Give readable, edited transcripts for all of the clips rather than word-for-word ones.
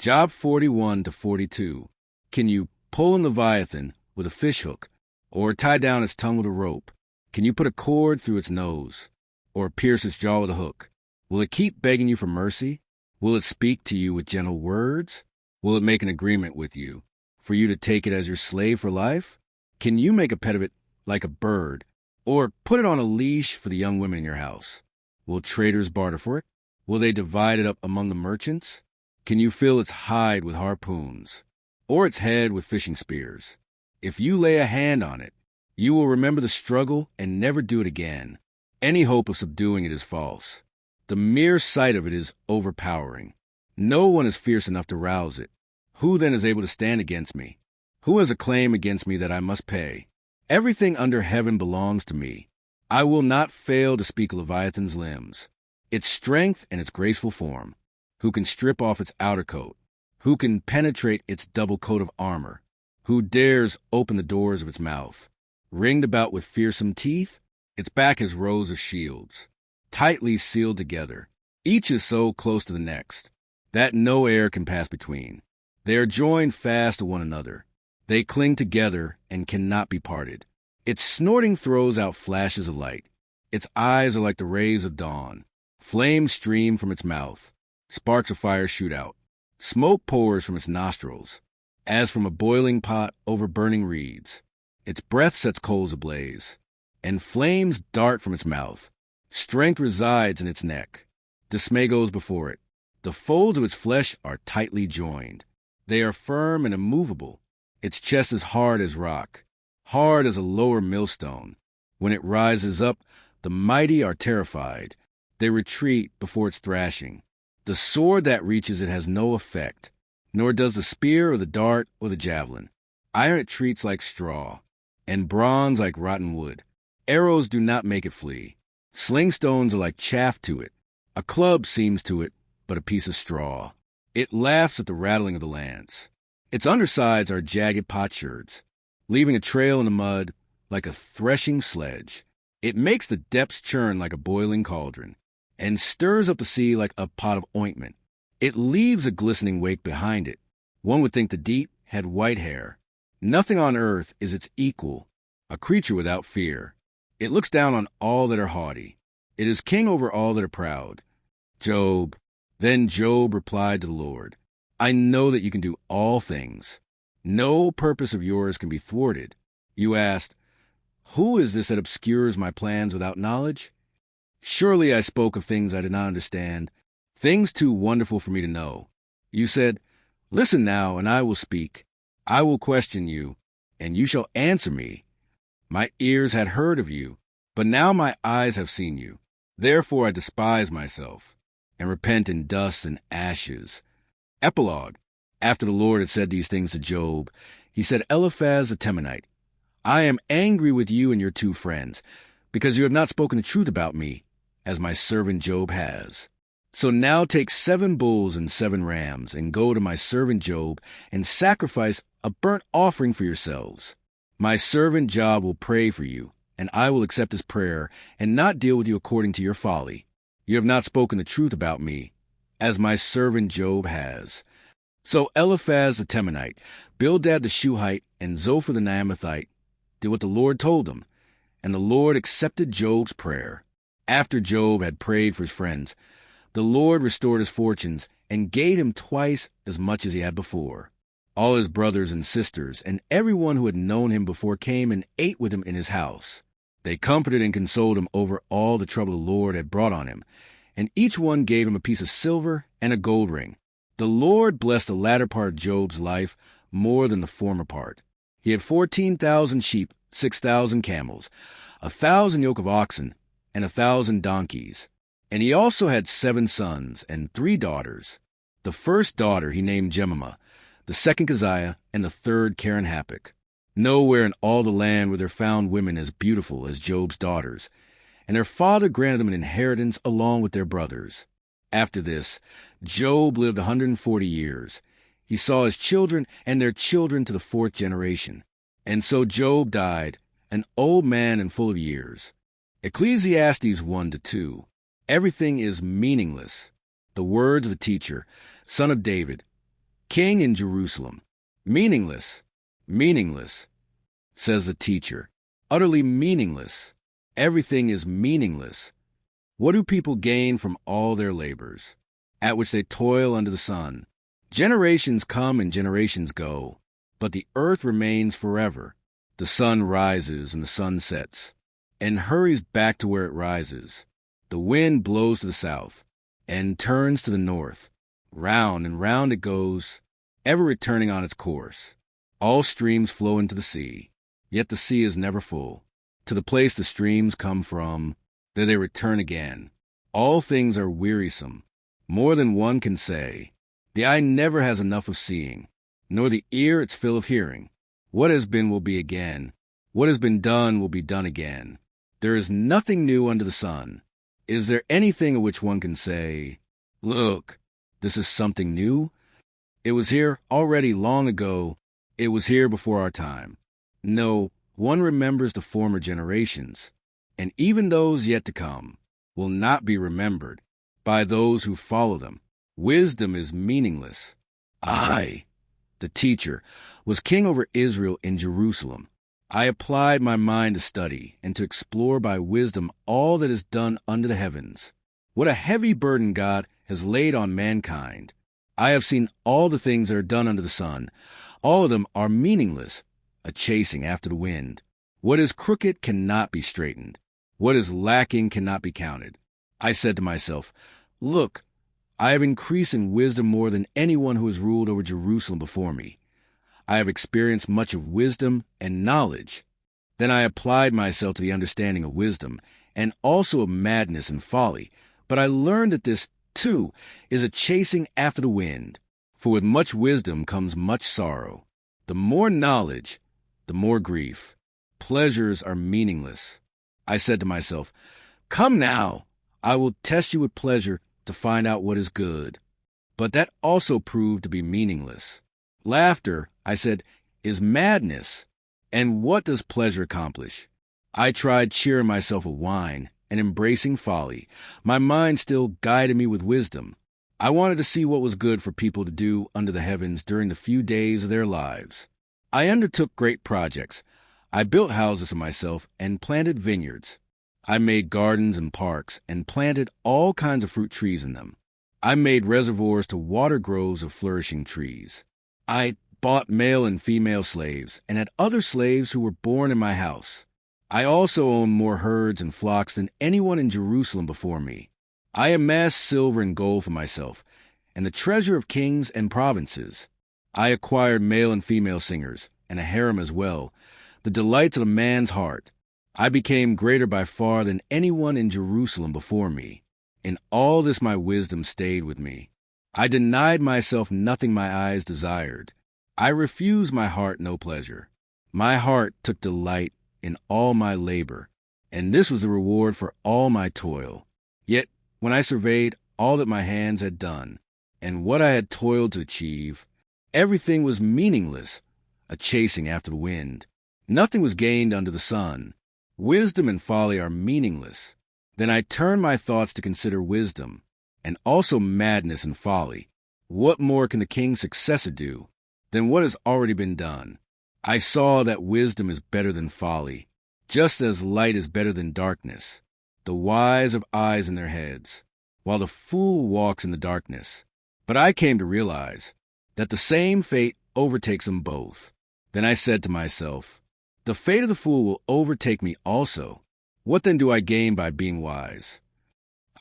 Job 41 to 42. Can you pull a leviathan with a fishhook, or tie down its tongue with a rope? Can you put a cord through its nose, or pierce its jaw with a hook? Will it keep begging you for mercy? Will it speak to you with gentle words? Will it make an agreement with you, for you to take it as your slave for life? Can you make a pet of it like a bird, or put it on a leash for the young women in your house? Will traders barter for it? Will they divide it up among the merchants? Can you fill its hide with harpoons, or its head with fishing spears? If you lay a hand on it, you will remember the struggle and never do it again. Any hope of subduing it is false. The mere sight of it is overpowering. No one is fierce enough to rouse it. Who then is able to stand against me? Who has a claim against me that I must pay? Everything under heaven belongs to me. I will not fail to speak of Leviathan's limbs, its strength and its graceful form. Who can strip off its outer coat? Who can penetrate its double coat of armor? Who dares open the doors of its mouth? Ringed about with fearsome teeth, its back has rows of shields, tightly sealed together. Each is so close to the next that no air can pass between. They are joined fast to one another. They cling together and cannot be parted. Its snorting throws out flashes of light. Its eyes are like the rays of dawn. Flames stream from its mouth. Sparks of fire shoot out. Smoke pours from its nostrils, as from a boiling pot over burning reeds. Its breath sets coals ablaze, and flames dart from its mouth. Strength resides in its neck. Dismay goes before it. The folds of its flesh are tightly joined. They are firm and immovable. Its chest is hard as rock, hard as a lower millstone. When it rises up, the mighty are terrified. They retreat before its thrashing. The sword that reaches it has no effect, nor does the spear or the dart or the javelin. Iron it treats like straw, and bronze like rotten wood. Arrows do not make it flee. Sling stones are like chaff to it. A club seems to it but a piece of straw. It laughs at the rattling of the lance. Its undersides are jagged potsherds, leaving a trail in the mud like a threshing sledge. It makes the depths churn like a boiling cauldron, and stirs up the sea like a pot of ointment. It leaves a glistening wake behind it. One would think the deep had white hair. Nothing on earth is its equal, a creature without fear. It looks down on all that are haughty. It is king over all that are proud. Job. Then Job replied to the Lord, I know that you can do all things. No purpose of yours can be thwarted. You asked, who is this that obscures my plans without knowledge? Surely I spoke of things I did not understand, things too wonderful for me to know. You said, listen now, and I will speak. I will question you, and you shall answer me. My ears had heard of you, but now my eyes have seen you. Therefore I despise myself, and repent in dust and ashes. Epilogue. After the Lord had said these things to Job, he said, Eliphaz the Temanite, I am angry with you and your two friends, because you have not spoken the truth about me, as my servant Job has. So now take 7 bulls and 7 rams, and go to my servant Job, and sacrifice a burnt offering for yourselves. My servant Job will pray for you, and I will accept his prayer, and not deal with you according to your folly. You have not spoken the truth about me, as my servant Job has. So Eliphaz the Temanite, Bildad the Shuhite, and Zophar the Naamathite did what the Lord told them, and the Lord accepted Job's prayer. After Job had prayed for his friends, the Lord restored his fortunes and gave him twice as much as he had before. All his brothers and sisters and everyone who had known him before came and ate with him in his house. They comforted and consoled him over all the trouble the Lord had brought on him, and each one gave him a piece of silver and a gold ring. The Lord blessed the latter part of Job's life more than the former part. He had 14,000 sheep, 6,000 camels, 1,000 yoke of oxen, and 1,000 donkeys. And he also had 7 sons and 3 daughters. The first daughter he named Jemimah, the second Keziah, and the third Karen-Happuch. Nowhere in all the land were there found women as beautiful as Job's daughters, and their father granted them an inheritance along with their brothers. After this, Job lived 140 years. He saw his children and their children to the 4th generation. And so Job died, an old man and full of years. Ecclesiastes 1-2. Everything is meaningless. The words of the teacher, son of David. King in Jerusalem. Meaningless, meaningless, says the teacher. Utterly meaningless. Everything is meaningless. What do people gain from all their labors, at which they toil under the sun? Generations come and generations go, but the earth remains forever. The sun rises and the sun sets, and hurries back to where it rises. The wind blows to the south, and turns to the north. Round and round it goes, ever returning on its course. All streams flow into the sea, yet the sea is never full. To the place the streams come from, there they return again. All things are wearisome. More than one can say. The eye never has enough of seeing, nor the ear its fill of hearing. What has been will be again. What has been done will be done again. There is nothing new under the sun. Is there anything of which one can say, "Look, this is something new"? It was here already long ago. It was here before our time. No, one remembers the former generations, and even those yet to come will not be remembered by those who follow them. Wisdom is meaningless. I, the teacher, was king over Israel in Jerusalem. I applied my mind to study and to explore by wisdom all that is done under the heavens. What a heavy burden God has laid on mankind. I have seen all the things that are done under the sun. All of them are meaningless, a chasing after the wind. What is crooked cannot be straightened. What is lacking cannot be counted. I said to myself, "Look, I have increased in wisdom more than anyone who has ruled over Jerusalem before me. I have experienced much of wisdom and knowledge." Then I applied myself to the understanding of wisdom, and also of madness and folly. But I learned that this, too, is a chasing after the wind. For with much wisdom comes much sorrow. The more knowledge, the more grief. Pleasures are meaningless. I said to myself, "Come now, I will test you with pleasure to find out what is good." But that also proved to be meaningless. Laughter, I said, is madness. And what does pleasure accomplish? I tried cheering myself with wine and embracing folly. My mind still guided me with wisdom. I wanted to see what was good for people to do under the heavens during the few days of their lives. I undertook great projects. I built houses for myself and planted vineyards. I made gardens and parks and planted all kinds of fruit trees in them. I made reservoirs to water groves of flourishing trees. I bought male and female slaves and had other slaves who were born in my house. I also owned more herds and flocks than anyone in Jerusalem before me. I amassed silver and gold for myself, and the treasure of kings and provinces. I acquired male and female singers, and a harem as well, the delights of a man's heart. I became greater by far than anyone in Jerusalem before me. In all this my wisdom stayed with me. I denied myself nothing my eyes desired. I refused my heart no pleasure. My heart took delight in all my labor, and this was the reward for all my toil. Yet, when I surveyed all that my hands had done, and what I had toiled to achieve, everything was meaningless, a chasing after the wind. Nothing was gained under the sun. Wisdom and folly are meaningless. Then I turned my thoughts to consider wisdom, and also madness and folly. What more can the king's successor do than what has already been done? I saw that wisdom is better than folly, just as light is better than darkness. The wise have eyes in their heads, while the fool walks in the darkness. But I came to realize that the same fate overtakes them both. Then I said to myself, "The fate of the fool will overtake me also. What then do I gain by being wise?"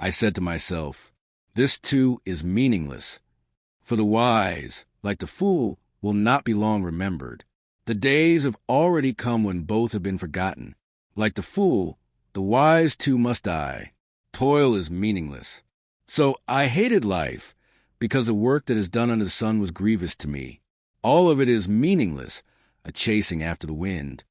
I said to myself, "This too is meaningless. For the wise, like the fool, will not be long remembered. The days have already come when both have been forgotten. Like the fool, the wise too must die. Toil is meaningless." So I hated life, because the work that is done under the sun was grievous to me. All of it is meaningless, a chasing after the wind.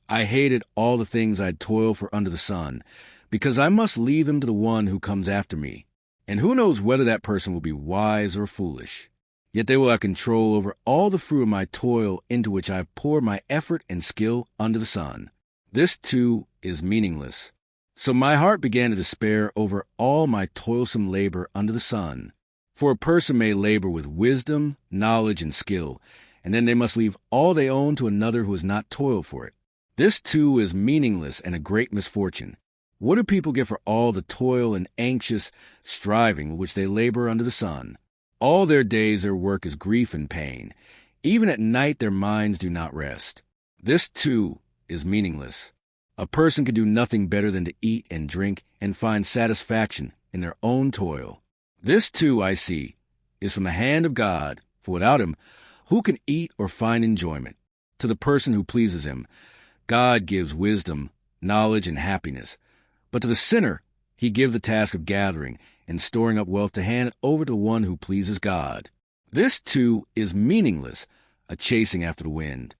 I hated all the things I'd toiled for under the sun, because I must leave them to the one who comes after me. And who knows whether that person will be wise or foolish. Yet they will have control over all the fruit of my toil into which I have poured my effort and skill under the sun. This, too, is meaningless. So my heart began to despair over all my toilsome labor under the sun. For a person may labor with wisdom, knowledge, and skill, and then they must leave all they own to another who has not toiled for it. This too is meaningless and a great misfortune. What do people get for all the toil and anxious striving with which they labor under the sun? All their days their work is grief and pain. Even at night their minds do not rest. This too is meaningless. A person can do nothing better than to eat and drink and find satisfaction in their own toil. This too, I see, is from the hand of God, for without him, who can eat or find enjoyment? To the person who pleases him, God gives wisdom, knowledge, and happiness. But to the sinner, he gives the task of gathering and storing up wealth to hand it over to one who pleases God. This too is meaningless, a chasing after the wind.